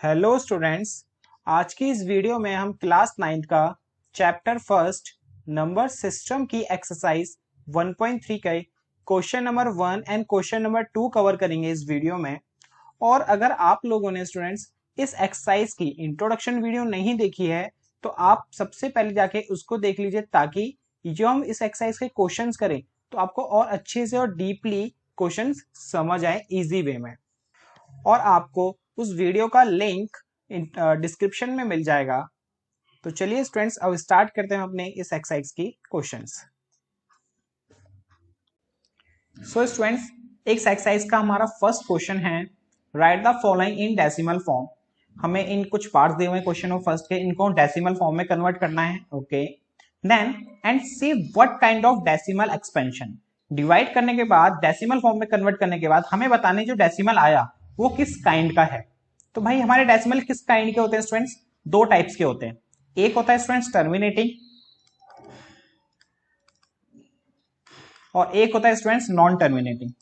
Hello students. आज की इस वीडियो में हम क्लास 9 का चैप्टर फर्स्ट नंबर सिस्टम की एक्सरसाइज 1.3 के question number 1 and question number 2 cover करेंगे इस वीडियो में। और अगर आप लोगों ने स्टूडेंट्स इस एक्सरसाइज की इंट्रोडक्शन वीडियो नहीं देखी है तो आप सबसे पहले जाके उसको देख लीजिए, ताकि जो हम इस एक्सरसाइज के क्वेश्चंस करें तो आपको और अच्छे से और डीपली क्वेश्चंस समझ आए इजी वे में। और आपको उस वीडियो का लिंक डिस्क्रिप्शन में मिल जाएगा। तो चलिए स्टूडेंट्स, अब स्टार्ट करते हैं अपने इस एक्सरसाइज की क्वेश्चंस। सो स्टूडेंट्स, इस एक्सरसाइज का हमारा फर्स्ट क्वेश्चन है, right the following in decimal form. हमें इन कुछ पार्ट्स दिए हुए क्वेश्चन में फर्स्ट के, इनको डेसिमल फॉर्म में कन्वर्ट करना है। Okay, then and see what kind of decimal expansion. Divide करने के बाद, डेसिमल फॉर्म में कन्वर्ट करने के बाद हमें बताने जो डेसिमल आया वो किस काइंड का है। तो भाई हमारे डेसिमल किस काइंड के होते हैं स्टूडेंट्स? दो टाइप्स के होते हैं। एक होता है स्टूडेंट्स टर्मिनेटिंग और एक होता है स्टूडेंट्स नॉन टर्मिनेटिंग।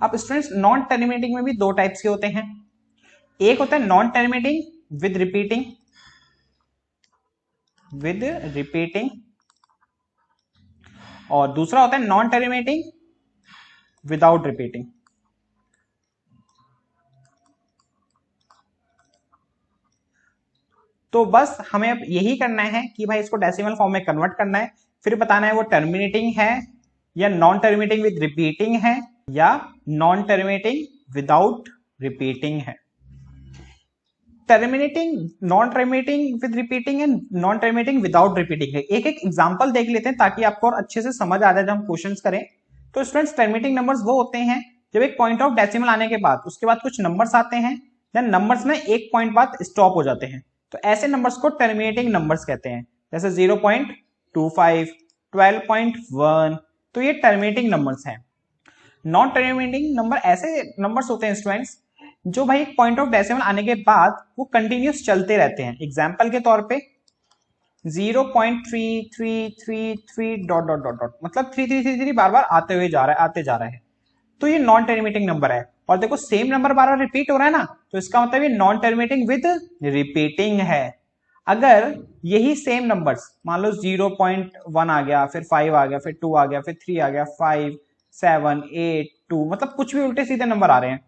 अब स्टूडेंट्स नॉन टर्मिनेटिंग में भी दो टाइप्स के होते हैं। एक होता है नॉन टर्मिनेटिंग विद रिपीटिंग और दूसरा होता है नॉन टर्मिनेटिंग विदाउट रिपीटिंग। तो बस हमें अब यही करना है कि भाई इसको डेसिमल फॉर्म में कन्वर्ट करना है, फिर बताना है वो टर्मिनेटिंग है या नॉन टर्मिनेटिंग विद रिपीटिंग है या नॉन टर्मिनेटिंग विदाउट रिपीटिंग है। Terminating, non terminating with repeating and non terminating without repeating है। एक एक एग्जांपल देख लेते हैं ताकि आपको और अच्छे से समझ आ जाए जब हम क्वेश्चंस करें। तो स्टूडेंट्स, टर्मिनेटिंग नंबर्स वो होते हैं जब एक पॉइंट ऑफ डेसिमल आने के बाद उसके बाद कुछ नंबर्स आते हैं, देन नंबर्स में एक पॉइंट बाद स्टॉप हो जाते हैं, तो ऐसे नंबर्स को टर्मिनेटिंग नंबर्स कहते हैं। जैसे 0.25, 12.1, तो ये टर्मिनेटिंग नंबर्स हैं। नॉन टर्मिनेटिंग नंबर ऐसे नंबर्स होते हैं स्टूडेंट्स जो भाई एक पॉइंट ऑफ डेसिमल आने के बाद वो कंटिन्यूस चलते रहते हैं। एग्जाम्पल के तौर पे 0.3333 डॉट डॉट डॉट डॉट, मतलब 3333 बार बार आते हुए जा रहा है, आते जा रहा है, तो ये नॉन टर्मिनेटिंग नंबर है। और देखो सेम नंबर बार बार रिपीट हो रहा है ना, तो इसका मतलब ये नॉन टर्मिनेटिंग विद रिपीटिंग है। अगर यही सेम नंबर्स मान लो 0.1 आ गया, फिर 5 आ गया, फिर 2 आ गया, फिर 3 आ गया, 5 7 8 2, मतलब कुछ भी उल्टे सीधे नंबर आ रहे हैं,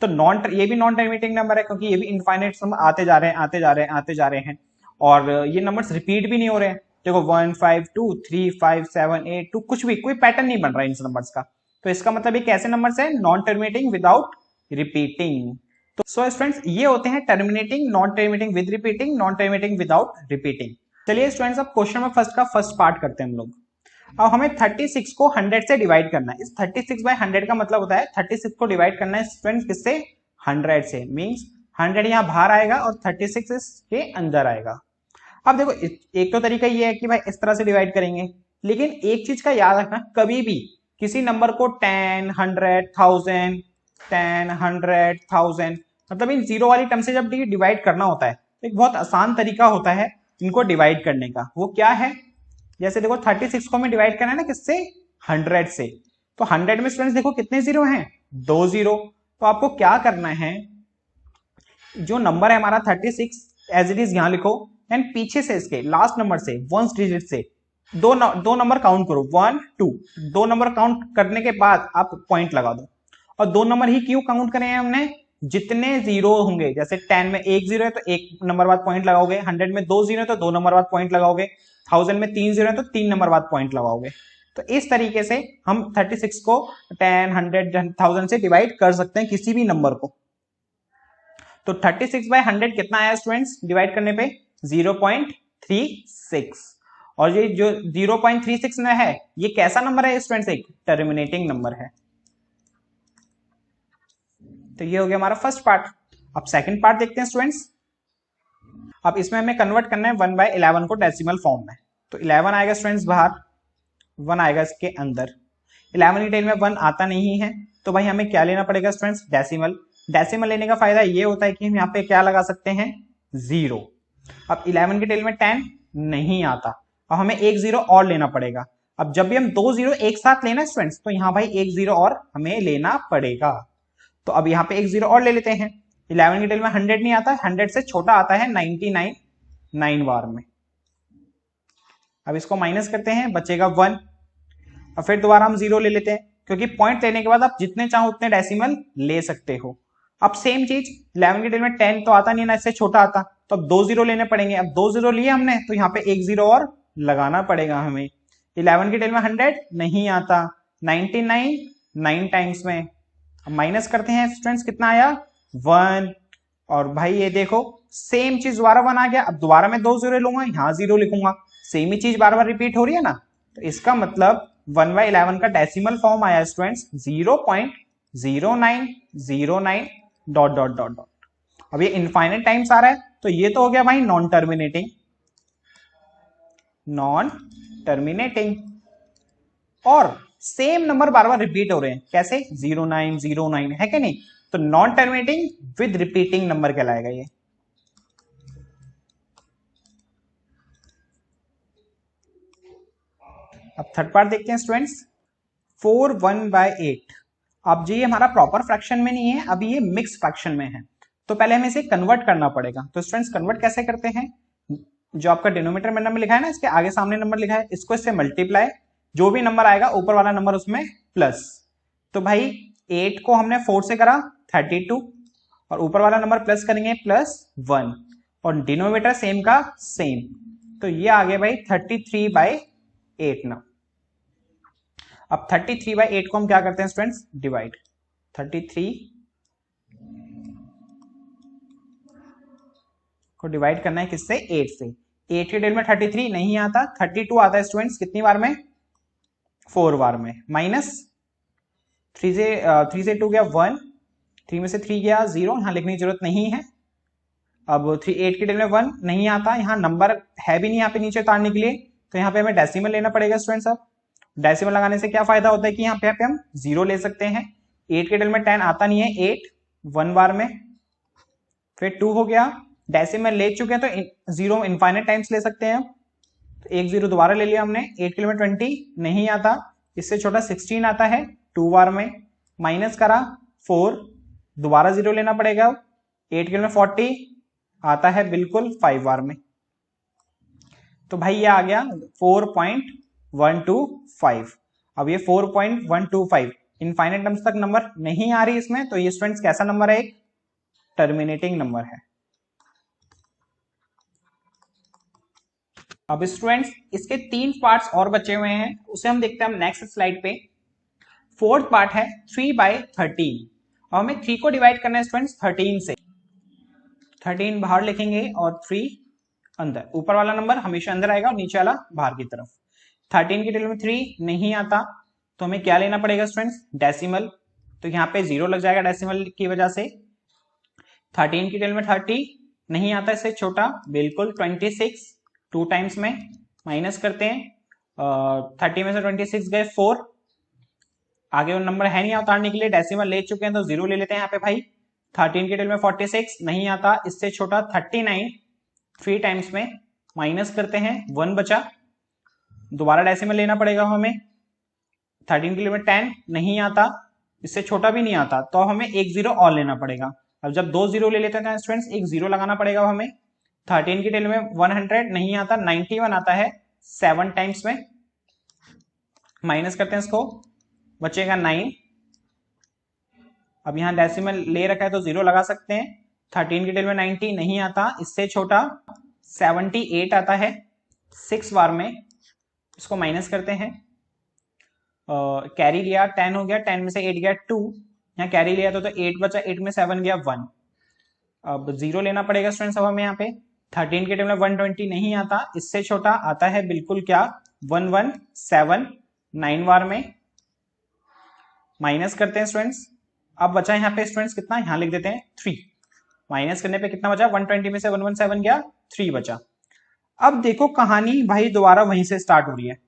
तो ये भी नॉन टर्मिनेटिंग नंबर है, क्योंकि ये भी इनफाइनाइट नंबर आते जा रहे हैं, आते जा रहे हैं, आते जा रहे हैं, और ये नंबर्स रिपीट भी नहीं हो रहे हैं। देखो 1 5 2 3 5 7 8 2, कुछ भी कोई पैटर्न नहीं बन रहा है इन नंबर्स का, तो इसका मतलब ये कैसे नंबर्स है? Non terminating without repeating. तो सो स्टूडेंट्स, ये होते हैं terminating, non terminating with repeating, non terminating without repeating. चलिए स्टूडेंट्स, अब क्वेश्चन में फर्स्ट का फर्स्ट पार्ट करते हैं हम लोग। अब हमें 36 को 100 से डिवाइड करना है। इस 36/100 का मतलब होता है 36 को डिवाइड करना है स्टूडेंट्स किससे? 100 से। मींस 100 यहां बाहर आएगा और 36 इसके अंदर आएगा। अब देखो एक तो तरीका ये है कि भाई इस तरह से डिवाइड करेंगे, लेकिन एक चीज का याद रखना, कभी भी किसी नंबर को 10 100 1000 10 100 1000, मतलब इन जीरो वाली टर्म से जब डिवाइड करना होता है तो एक बहुत आसान तरीका होता है इनको डिवाइड करने का। वो क्या है? जैसे देखो 36 को हमें डिवाइड करना है ना किससे? 100 से। तो 100 में स्टूडेंट्स देखो कितने जीरो हैं? 2 जीरो। तो आपको क्या करना है, जो नंबर है हमारा 36 एज इट इज यहां लिखो, एंड पीछे से इसके लास्ट नंबर से 1 डिजिट से दो नंबर काउंट करो, 1 2। दो नंबर काउंट करने के बाद आप पॉइंट लगा दो। और दो नंबर ही क्यों काउंट करे हैं हमने? जितने जीरो होंगे, जैसे 10 में एक जीरो है तो एक नंबर बाद पॉइंट लगाओगे, 100 में 2 जीरो है तो 2 नंबर बाद पॉइंट लगाओगे, 1000 में 3 जीरो है तो 3 नंबर बाद पॉइंट लगाओगे। तो इस तरीके से हम 36 को 10 100 1000 से डिवाइड कर सकते हैं किसी भी नंबर को। तो 36/100 कितना आया स्टूडेंट्स डिवाइड करने पे? 0.36। और ये जो 0.36 में है ये कैसा नंबर है स्टूडेंट्स? एक टर्मिनेटिंग नंबर है। तो ये हो गया हमारा फर्स्ट पार्ट। अब सेकंड पार्ट देखते हैं स्टूडेंट्स। अब इसमें हमें कन्वर्ट करना है 1/11 को डेसिमल फॉर्म में। तो 11 आएगा स्टूडेंट्स बाहर, 1 आएगा इसके अंदर। 11 की टेल में 1 आता नहीं है, तो भाई हमें क्या लेना पड़ेगा स्टूडेंट्स? डेसिमल। डेसिमल लेने का फायदा ये होता है कि हम यहाँ पे क्या लगा सकते हैं? 0। अब 11 की टेल में 10 नहीं आता, अब हमें एक जीरो और लेना पड़ेगा। अब जब भी हम 2 जीरो एक साथ लेना स्टूडेंट्स, तो यहाँ भाई एक जीरो और हमें लेना पड़ेगा। तो अब यहाँ पे एक जीरो और ले लेते हैं। 11 की डिटेल में 100 नहीं आता, 100 से छोटा आता है 99 9 बार में। अब इसको माइनस करते हैं, बचेगा 1। अब फिर दोबारा हम जीरो ले लेते हैं, क्योंकि पॉइंट लेने के बाद आप जितने चाहो उतने डेसिमल ले सकते हो। अब सेम चीज 11 की डिटेल में 10 तो आता नहीं ना, इससे छोटा आता, तो अब 2 जीरो लेने पड़ेंगे। अब 2 जीरो लिए हमने, तो यहाँ पे एक जीरो और लगाना पड़ेगा हमें। 11 की डिटेल में 100 नहीं आता, 99 9 टाइम्स में। अब माइनस करते हैं स्टूडेंट्स, कितना आया 1। और भाई ये देखो सेम चीज दोबारा 1 आ गया। अब दोबारा मैं 2 जीरो लूंगा, यहाँ जीरो लिखूंगा, सेम ही चीज बार बार रिपीट हो रही है ना। तो इसका मतलब 1/11 का डेसिमल फॉर्म आया students 0.0909 dot dot dot dot. अब ये इनफाइनाइट टाइम्स आ रहा है, तो ये तो हो गया भाई नॉन टर्मिनेटिंग। और सेम नंबर बार बार रिपीट हो रहे हैं, कैसे 0909 है कि नहीं। तो non terminating with repeating number कहलाएगा ये। अब थर्ड पार्ट देखते हैं स्टूडेंट्स, 4 1/8। अब जी हमारा प्रॉपर फ्रैक्शन में नहीं है, अभी ये मिक्स फ्रैक्शन में है, तो पहले हमें इसे कन्वर्ट करना पड़ेगा। तो स्टूडेंट्स कन्वर्ट कैसे करते हैं, जो आपका डिनोमिनेटर में नंबर लिखा है ना, इसके आगे सामने नंबर लिखा है, इसको इससे मल्टीप्लाई, जो भी नंबर आएगा ऊपर वाला नंबर उसमें प्लस। तो भाई 8 को हमने 4 से करा 32, और ऊपर वाला नंबर प्लस करेंगे +1, और डिनोमिनेटर सेम का सेम। तो ये आ गया भाई 33/8 ना। अब 33/8 को हम क्या करते हैं स्टूडेंट्स, डिवाइड। 33 को डिवाइड करना है किससे, 8 से। 8 की डिटेल में 33 नहीं आता, 32 आता है स्टूडेंट्स कितनी बार में, 4 बार में। माइनस 3 से 2 गया 1, 3 में से 3 गया 0, यहाँ लिखने की जरूरत नहीं है। अब 8 की डिटेल में 1 नहीं आता, यहाँ नंबर है भी नहीं यहाँ पे नीचे उतारने के लिए, तो यहाँ पे हमें डेसिमल लेना पड़ेगा स्टूडेंट्स। अब डेसिमल लगाने से क्या फायदा होता है कि यहाँ पे हम 0 ले सकते हैं। 8 के डिटेल में 10 आता नहीं है, 8 1 बार में, फिर 2 हो गया। डेसिमल ले चुके हैं तो 0 इनफाइनाइट टाइम्स ले सकते हैं। तो एक 0 दोबारा ले लिया हमने। 8 के डिटेल में 20 नहीं आता, इससे छोटा 16 आता है 2 बार में। माइनस करा 4, दोबारा 0 लेना पड़ेगा। 8 के डिटेल में 40 आता है बिल्कुल 5 बार में। तो भाई ये आ गया 4.125। अब ये 4.125 इनफाइनाइट टर्म्स तक नंबर नहीं आ रही इसमें, तो ये स्टूडेंट्स कैसा नंबर है, एक टर्मिनेटिंग नंबर है। अब स्टूडेंट्स इसके 3 पार्ट्स और बचे हुए हैं, उसे हम देखते हैं हम नेक्स्ट स्लाइड पे। फोर्थ पार्ट है 3/13। और हमें 3 को डिवाइड करना है स्टूडेंट्स 13 से। 13 बाहर लिखेंगे और 3 अंदर। ऊपर वाला नंबर हमेशा अंदर आएगा और नीचे वाला बाहर की तरफ। 13 की डिटेल में 3 नहीं आता, तो हमें क्या लेना पड़ेगा स्टूडेंट्स, डेसिमल। तो यहाँ पे 0 लग जाएगा डेसिमल की वजह से। 13 की डिटेल में 30 नहीं आता, इससे छोटा बिल्कुल 26 2 टाइम्स में। माइनस करते हैं, 30 में से 26 गए 4, आगे वो नंबर है नहीं उतारने के लिए, डेसिमल ले चुके हैं तो 0 ले लेते हैं यहाँ पे भाई। 13 की डिटेल में 46 नहीं आता, इससे छोटा 39 3 टाइम्स में। माइनस करते हैं 1 बचा, दोबारा डेसिमल लेना पड़ेगा हमें। 13 की डिटेल में 10 नहीं आता, इससे छोटा भी नहीं आता, तो हमें एक 0 और लेना पड़ेगा। अब जब 2 0 ले लेते हैं स्टूडेंट्स, एक 0 लगाना पड़ेगा हमें। 13 की डिटेल में 100 नहीं आता, 91 आता है 7 टाइम्स में। माइनस करते हैं इसको, बचेगा 9। अब यहाँ डेसिमल ले रखा है तो 0 लगा सकते हैं। 13 की डिटेल में 90 नहीं आता, इससे छोटा 78 आता है 6 बार में। इसको माइनस करते हैं, कैरी लिया 10 हो गया, 10 में से 8 गया 2, यहाँ कैरी लिया तो 8 बचा, 8 में 7 गया 1। अब 0 लेना पड़ेगा स्टूडेंट्स अब हमें यहाँ पे। 13 के टाइम में 120 नहीं आता, इससे छोटा आता है बिल्कुल क्या 117 9 बार में। माइनस करते हैं स्टूडेंट्स, अब बचा यहाँ पे स्टूडेंट्स कितना, यहाँ लिख देते हैं 3। माइनस करने पे कितना बचा, 120 में से 117 गया 3 बचा। अब देखो कहानी भाई दोबारा वहीं से स्टार्ट हो रही है।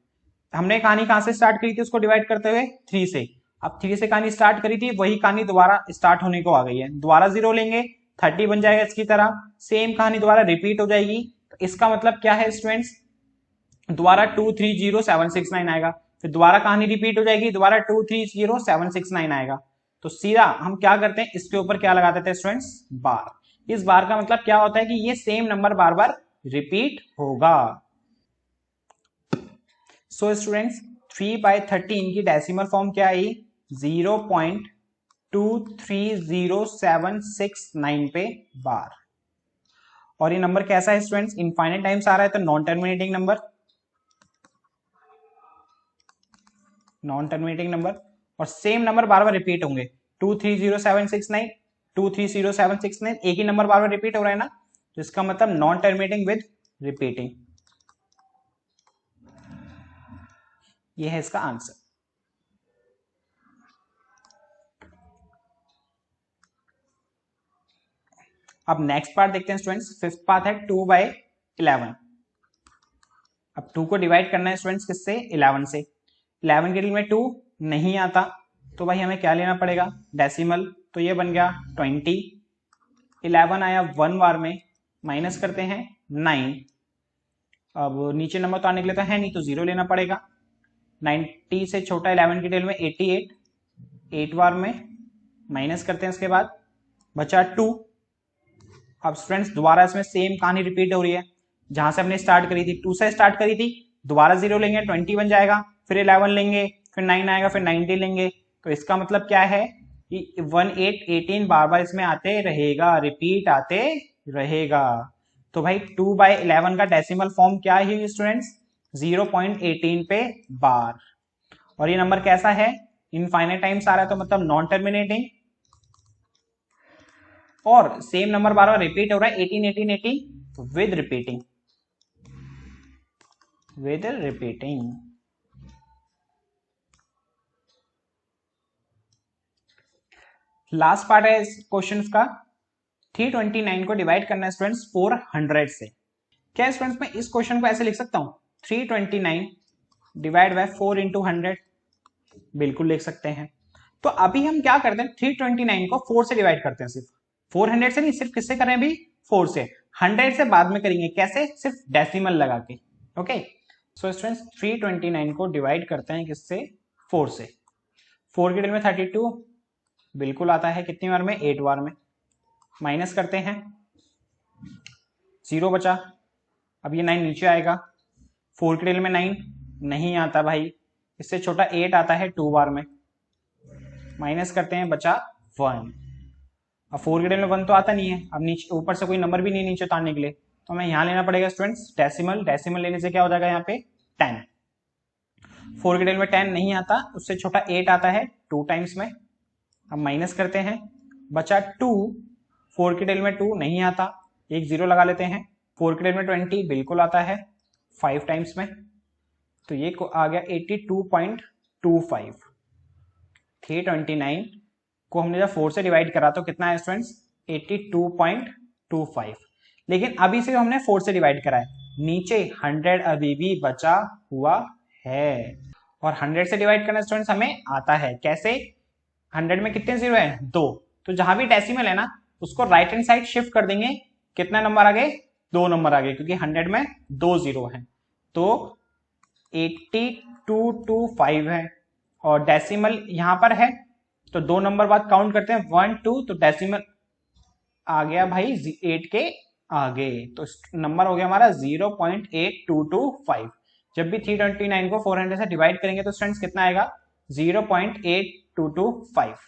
हमने कहानी कहां से स्टार्ट करी थी, उसको डिवाइड करते हुए 3 से। अब 3 से कहानी स्टार्ट करी थी, वही कहानी दोबारा स्टार्ट होने को आ गई है। दोबारा 0 लेंगे 30 बन जाएगा, इसकी तरह सेम कहानी दोबारा रिपीट हो जाएगी। तो इसका मतलब क्या है स्टूडेंट्स, दोबारा 230769 आएगा, फिर दोबारा कहानी रिपीट हो जाएगी, दोबारा 230769 आएगा। तो सीधा हम क्या करते हैं, इसके ऊपर क्या लगा देते हैं स्टूडेंट्स, बार। इस बार का मतलब क्या होता है कि ये सेम नंबर बार बार रिपीट होगा। सो स्टूडेंट्स 3/13 की डेसिमल फॉर्म क्या आई, 0.230769 पे बार। और ये नंबर कैसा है स्टूडेंट्स, इनफाइनाइट टाइम्स आ रहा है, तो non terminating number, non terminating number. और सेम नंबर बार बार रिपीट होंगे, 230769 230769, एक ही नंबर बार बार रिपीट हो रहा है ना, तो इसका मतलब नॉन टर्मिनेटिंग विद रिपीटिंग। ये है इसका आंसर। अब नेक्स्ट पार्ट देखते हैं स्टूडेंट्स, फिफ्थ पार्ट है 2/11। अब 2 को डिवाइड करना है स्टूडेंट्स किससे, 11 से। 11 के लिए में 2 नहीं आता, तो भाई हमें क्या लेना पड़ेगा, डेसिमल। तो ये बन गया 20, 11 आया 1 बार में, माइनस करते हैं 9। अब नीचे नंबर तो आने के लिए तो है नहीं, तो 0 लेना पड़ेगा। 90 से छोटा 11 की टेल में 88, 8 बार में, माइनस करते हैं, उसके बाद बचा 2। अब स्टूडेंट्स दोबारा इसमें सेम कहानी रिपीट हो रही है, जहां से हमने स्टार्ट करी थी, 2 से स्टार्ट करी थी, दोबारा 0 लेंगे 20 बन जाएगा, फिर 11 लेंगे, फिर 9 आएगा, फिर 90 लेंगे। तो इसका मतलब क्या है कि 1 8 18 बार बार इसमें आते रहेगा, रिपीट आते रहेगा। तो भाई 2/11 का डेसिमल फॉर्म क्या है स्टूडेंट्स, 0.18 पे बार। और ये नंबर कैसा है, इनफाइनाइट टाइम्स आ रहा है, तो मतलब नॉन टर्मिनेटिंग, और सेम नंबर बार बार रिपीट हो रहा है, 18 18 18 with repeating, with repeating. Last part है इस क्वेश्चन का, 329 को डिवाइड करना है स्टूडेंट्स 400 से। क्या स्टूडेंट्स मैं इस क्वेश्चन को ऐसे लिख सकता हूं, 329 डिवाइड बाय 4 इंटू 100, बिल्कुल लिख सकते हैं। तो अभी हम क्या करते हैं, 329 को 4 से डिवाइड करते हैं, सिर्फ 400 से नहीं, सिर्फ किससे कर रहे हैं अभी, 4 से। 100 से बाद में करेंगे, कैसे, सिर्फ डेसिमल लगा के। ओके, सो स्टूडेंट्स 329 को डिवाइड करते हैं किससे, 4 से। 4 की डिल में 32 बिल्कुल आता है, कितनी बार में, 8 बार में, माइनस करते हैं, 0 बचा। अब ये 9 नीचे आएगा, 4 की डिल में 9 नहीं आता भाई, इससे छोटा 8 आता है 2 बार में, माइनस करते हैं, बचा 1। अब 4 के डिल में 1 तो आता नहीं है, अब नीचे ऊपर से कोई नंबर भी नहीं नीचे उतारने के लिए, तो हमें यहां लेना पड़ेगा स्टूडेंट्स डेसिमल। डेसिमल लेने से क्या हो जाएगा यहाँ पे 10। 4 के डिल में 10 नहीं आता, उससे छोटा 8 आता है 2 टाइम्स में, अब माइनस करते हैं, बचा 2। 4 के डिल में 2 नहीं आता, एक 0 लगा लेते हैं। 4 के डिल में 20 बिल्कुल आता है 5 टाइम्स में, तो ये आ गया 82.25। 329 को हमने जब 4 से डिवाइड करा तो कितना है स्टूडेंट्स, 82.25। लेकिन अभी से हमने 4 से डिवाइड करा है, नीचे 100 अभी भी बचा हुआ है, और 100 से डिवाइड करना स्टूडेंट्स हमें आता है, कैसे, 100 में कितने 0 है, 2। तो जहां भी डेसिमल है ना, उसको राइट हैंड साइड शिफ्ट कर देंगे, कितना नंबर आ गए, 2 नंबर आ गए, क्योंकि 100 में 2 0 है, तो 8225 है। और डेसिमल यहां पर है, तो 2 नंबर बाद काउंट करते हैं, 1 2, तो डेसिमल आ गया भाई 8 के आगे, तो नंबर हो गया हमारा 0.8225। जब भी 329 को 400 से डिवाइड करेंगे तो स्टूडेंट्स कितना आएगा, 0.8225।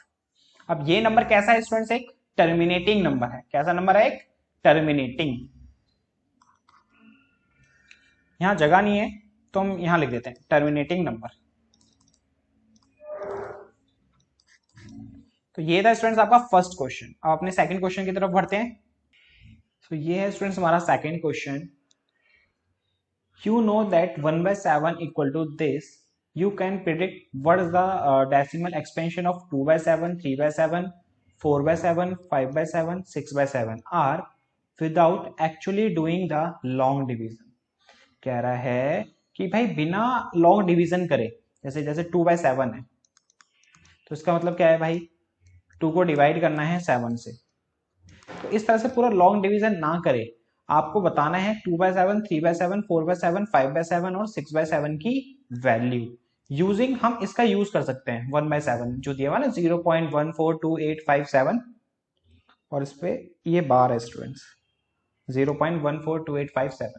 अब ये नंबर कैसा है स्टूडेंट्स, एक टर्मिनेटिंग नंबर है। कैसा नंबर है, एक टर्मिनेटिंग। यहां जगह नहीं है तो हम यहां लिख देते हैं टर्मिनेटिंग नंबर। तो ये था स्टूडेंट्स आपका फर्स्ट क्वेश्चन। अब अपने सेकंड क्वेश्चन की तरफ बढ़ते हैं। तो ये है स्टूडेंट्स हमारा second question, you know that 1/7 equal to this, you can predict what is the decimal expansion of 2/7, 3/7, 4/7, 5/7, 6/7 are without actually doing the long division। कह रहा है कि भाई बिना लॉन्ग डिवीजन करे, जैसे जैसे 2/7 है, तो इसका मतलब क्या है भाई, 2 को डिवाइड करना है 7 से, तो इस तरह से पूरा लॉन्ग डिवीजन ना करे, आपको बताना है 2/7, 3/7, 4/7, 5/7 और 6/7 की वैल्यू यूजिंग, हम इसका यूज कर सकते हैं 1/7 जो दिया हुआ ना 0.142857 और इस पे ये बार है स्टूडेंट्स 0.142857।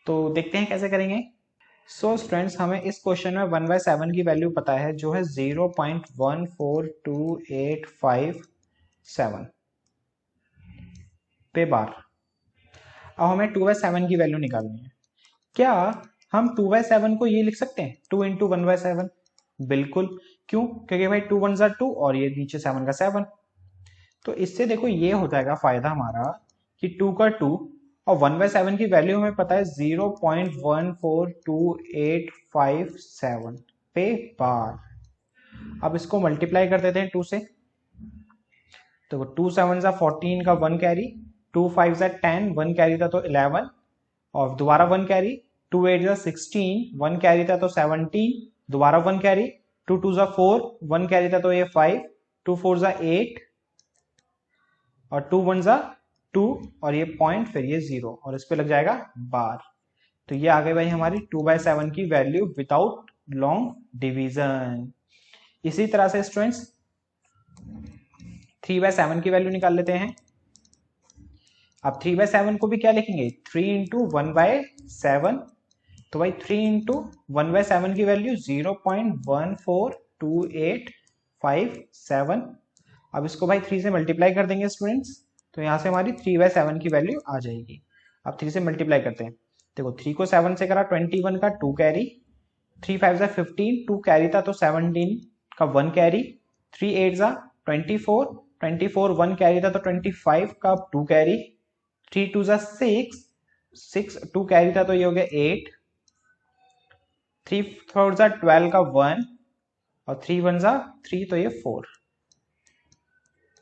तो देखते हैं कैसे करेंगे। सो स्टूडेंट्स हमें इस क्वेश्चन में 1/7 की वैल्यू पता है जो है 0.14285 पे बार। अब हमें 2/7 की वैल्यू निकालनी है। क्या हम 2/7 को ये लिख सकते हैं 2 इंटू 1/7? बिल्कुल। क्यों? क्योंकि भाई 2 1 2 और ये नीचे 7 का 7। तो इससे देखो ये हो जाएगा फायदा हमारा कि 2 का 2 और 1/7 की वैल्यू हमें पता है 0.14285 पे बार। अब इसको मल्टीप्लाई कर देते हैं 2 से। तो 2 7 14 का 1 कैरी, 2 5 10, 1 कैरी था तो 11 और दोबारा 1 कैरी, 2 8 16, 1 कैरी था तो 17, दोबारा 1 कैरी, 2 2 4, 1 कैरी था तो ये 5, 2 4 8 और 2 1 2 और ये पॉइंट फिर ये 0 और इस पे लग जाएगा बार। तो ये आ गई भाई हमारी 2/7 की वैल्यू विदाउट लॉन्ग डिवीजन। इसी तरह से स्टूडेंट्स 3/7 की वैल्यू निकाल लेते हैं। अब 3/7 को भी क्या लिखेंगे 3 इंटू 1/7। तो भाई 3 इंटू 1/7 की वैल्यू 0.14285 अब इसको भाई 3 से मल्टीप्लाई कर देंगे स्टूडेंट्स। तो यहाँ से हमारी 3/7 की वैल्यू आ जाएगी। अब 3 से मल्टीप्लाई करते हैं। देखो 3 को 7 से करा 21 का 2 कैरी, 3 5 15, 2 कैरी था तो 17 का 1 कैरी, 3 8 24, 24 1 कैरी था तो 25 का 2 कैरी, 3 2 6, 6 2 कैरी था तो ये हो गया 8, 3 4 12 का 1 और 3 1 3 तो ये 4,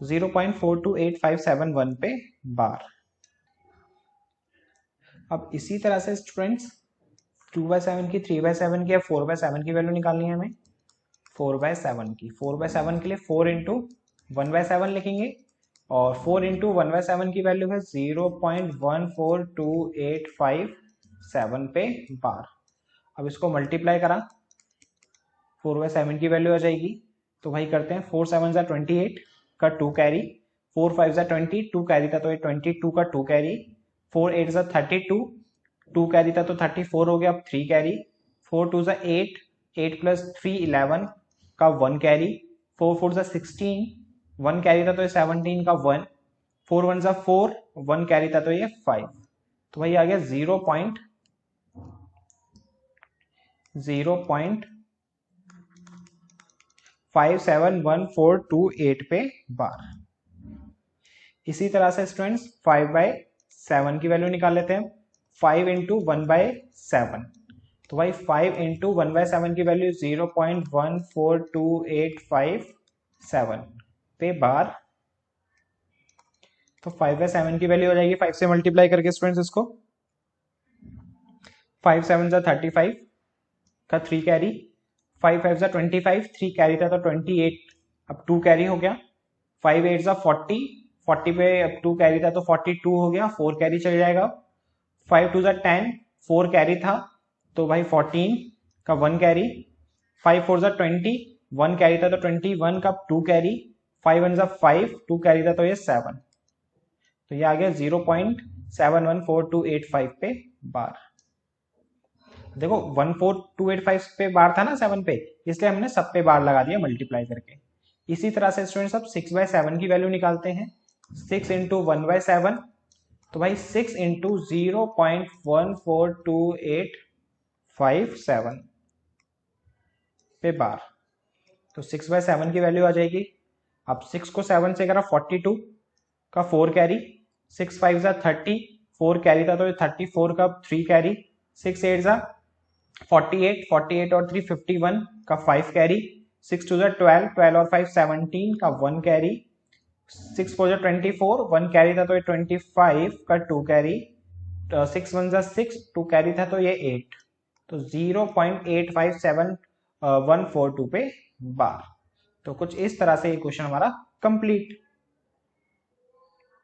0.428571 पे बार। अब इसी तरह से स्टूडेंट्स 2/7 की, 3/7 की या 4/7 की वैल्यू निकालनी है हमें 4/7 की। 4/7 के लिए 4 इंटू 1/7 लिखेंगे और 4 इंटू 1/7 की वैल्यू है 0.14285 पे बार। अब इसको मल्टीप्लाई करा 4/7 की वैल्यू आ जाएगी। तो भाई करते हैं 4 7 28 का 2 कैरी, 4 5 20, 2 कैरी था तो ये 22 का 2 कैरी, 4 8 32, 2 कैरी था तो 34 हो गया अब 3 कैरी, 4 2 8, 8 प्लस 3 11 का 1 कैरी, 4 4 16, 1 कैरी था तो ये 17 का 1, 4 1 4, 1 कैरी था तो ये 5। तो भाई आ गया 0.571428 पे बार। इसी तरह से स्टूडेंट्स 5/7 की वैल्यू निकाल लेते हैं। 5 इंटू 1/7। तो भाई 5 इंटू 1/7 की वैल्यू 0.14285 पे बार। तो 5/7 की वैल्यू हो जाएगी 5 से मल्टीप्लाई करके स्टूडेंट्स इसको 5 7 35 का 3 कैरी, 5 5 25, 3 कैरी था तो 28 अब 2 कैरी हो गया, 5 8 40, 40 पे अब 2 कैरी था तो 42 हो गया, 4 कैरी चल जाएगा, 5 2 10, 4 कैरी था तो भाई 14 का 1 कैरी, 5 4 20, 1 कैरी था तो 21 का 2 कैरी, 5 1 5, 2 कैरी था तो ये 7। तो ये आ गया 0.714285 पे बार। देखो 14285 पे बार था ना 7 पे, इसलिए हमने सब पे बार लगा दिया मल्टीप्लाई करके। इसी तरह से स्टूडेंट्स अब 6/7 की वैल्यू निकालते हैं। 6 इंटू 1/7। तो भाई 6 इंटू 0.14285 पे बार। तो 6/7 की वैल्यू आ जाएगी। अब 6 को 7 से करा 42 का 4 कैरी, 6 5 30, 4 कैरी था तो 34 का 3 कैरी, 6 8 48, 48 और 3 51 का 5 कैरी, 6 2 12, 12 और 5 17 का 1 कैरी, 6 4 24, 1 कैरी था तो ये 25 का 2 कैरी, 6 1 6, 2 कैरी था तो ये 8। तो 0.857142 पे बार। तो कुछ इस तरह से ये क्वेश्चन हमारा कंप्लीट।